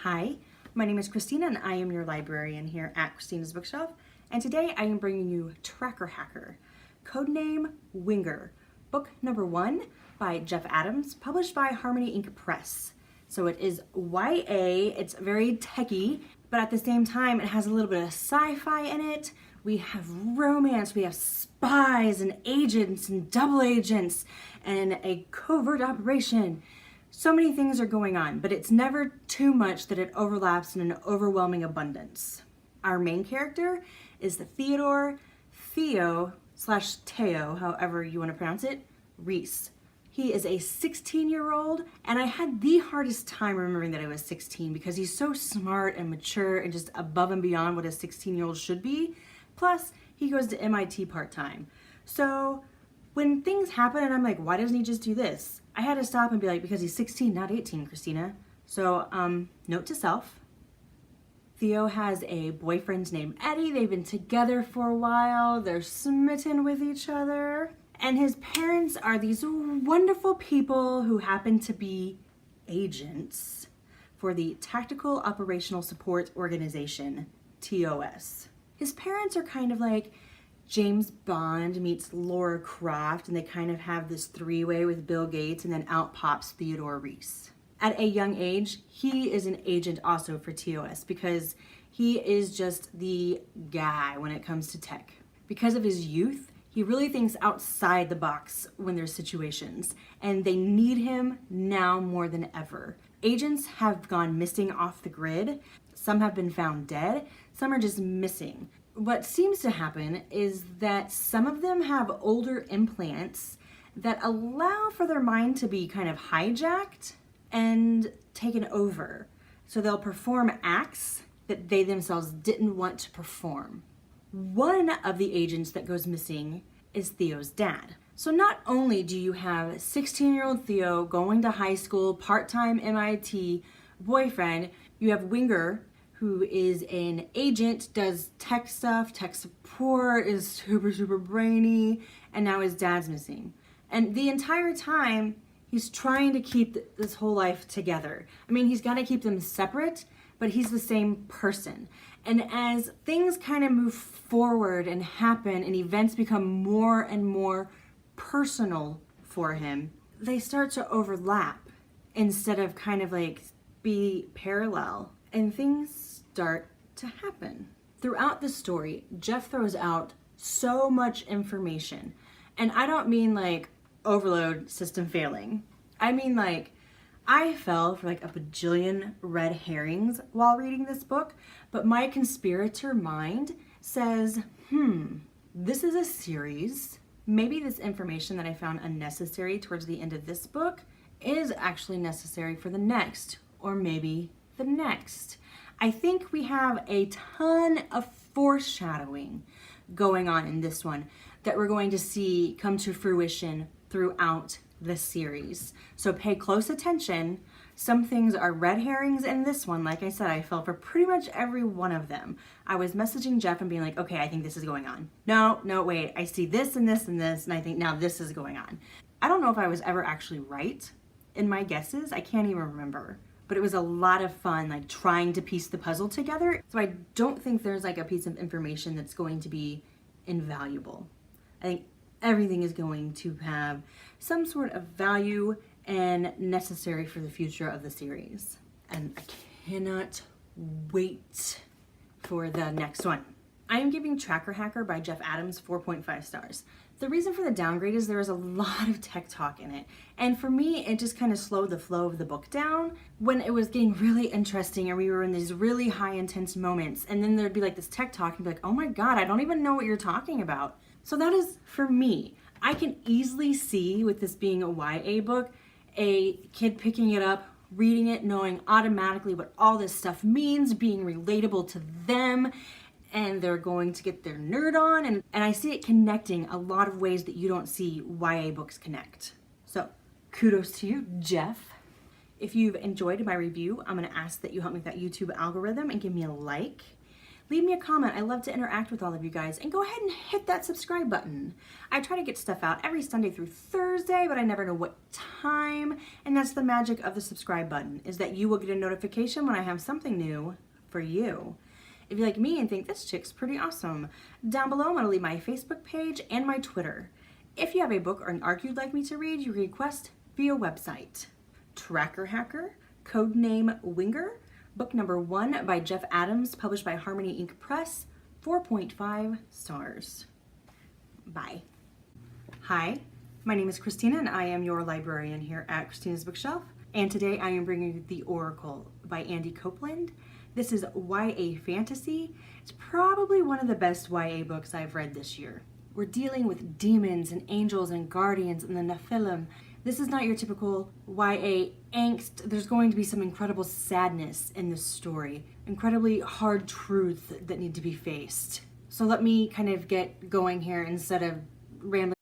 Hi, my name is Christina and I am your librarian here at Christina's Bookshelf, and today I am bringing you Tracker Hacker, Codename Winger, book number 1 by Jeff Adams, published by Harmony Ink Press. So it is YA, it's very techy, but at the same time it has a little bit of sci-fi in it. We have romance, we have spies and agents and double agents and a covert operation. So many things are going on, but it's never too much that it overlaps in an overwhelming abundance. Our main character is the Theo / Theo, however you want to pronounce it, Reese. He is a 16-year-old, and I had the hardest time remembering that I was 16 because he's so smart and mature and just above and beyond what a 16-year-old should be. Plus, he goes to MIT part-time. So when things happen and I'm like, why doesn't he just do this? I had to stop and be like, because he's 16, not 18, Christina. So, note to self. Theo has a boyfriend named Eddie. They've been together for a while. They're smitten with each other. And his parents are these wonderful people who happen to be agents for the Tactical Operational Support Organization, TOS. His parents are kind of like James Bond meets Laura Croft, and they kind of have this three-way with Bill Gates, and then out pops Theodore Reese. At a young age, he is an agent also for TOS because he is just the guy when it comes to tech. Because of his youth, he really thinks outside the box when there's situations, and they need him now more than ever. Agents have gone missing off the grid. Some have been found dead. Some are just missing. What seems to happen is that some of them have older implants that allow for their mind to be kind of hijacked and taken over. So they'll perform acts that they themselves didn't want to perform. One of the agents that goes missing is Theo's dad. So not only do you have 16-year-old Theo going to high school, part-time MIT boyfriend, you have Winger, who is an agent, does tech stuff, tech support, is super brainy, and now his dad's missing. And the entire time, he's trying to keep this whole life together. I mean, he's got to keep them separate, but he's the same person. And as things kind of move forward and happen and events become more and more personal for him, they start to overlap instead of kind of like be parallel. And things start to happen. Throughout the story, Jeff throws out so much information. And I don't mean like overload, system failing. I mean like I fell for like a bajillion red herrings while reading this book, but my conspirator mind says, this is a series. Maybe this information that I found unnecessary towards the end of this book is actually necessary for the next, or maybe the next. I think we have a ton of foreshadowing going on in this one that we're going to see come to fruition throughout the series. So pay close attention. Some things are red herrings in this one. Like I said, I fell for pretty much every one of them. I was messaging Jeff and being like, okay, I think this is going on. No, wait, I see this and this and this, and I think now this is going on. I don't know if I was ever actually right in my guesses. I can't even remember. But it was a lot of fun, like trying to piece the puzzle together. So I don't think there's like a piece of information that's going to be invaluable. I think everything is going to have some sort of value and necessary for the future of the series. And I cannot wait for the next one. I am giving Tracker Hacker by Jeff Adams 4.5 stars. The reason for the downgrade is there was a lot of tech talk in it. And for me, it just kind of slowed the flow of the book down when it was getting really interesting and we were in these really high intense moments. And then there'd be like this tech talk and be like, oh my God, I don't even know what you're talking about. So that is for me. I can easily see with this being a YA book, a kid picking it up, reading it, knowing automatically what all this stuff means, being relatable to them, and they're going to get their nerd on, and I see it connecting a lot of ways that you don't see YA books connect. So kudos to you, Jeff. If you've enjoyed my review, I'm gonna ask that you help me with that YouTube algorithm and give me a like. Leave me a comment. I love to interact with all of you guys. And go ahead and hit that subscribe button. I try to get stuff out every Sunday through Thursday, but I never know what time. And that's the magic of the subscribe button, is that you will get a notification when I have something new for you. If you like me and think this chick's pretty awesome, down below I'm going to leave my Facebook page and my Twitter. If you have a book or an arc you'd like me to read, you can request via website. Tracker Hacker, Codename Winger, book number 1 by Jeff Adams, published by Harmony Inc. Press, 4.5 stars. Bye. Hi, my name is Christina and I am your librarian here at Christina's Bookshelf. And today I am bringing you The Oracle by Andy Copeland. This is YA fantasy. It's probably one of the best YA books I've read this year. We're dealing with demons and angels and guardians and the Nephilim. This is not your typical YA angst. There's going to be some incredible sadness in this story, incredibly hard truths that need to be faced. So let me kind of get going here instead of rambling.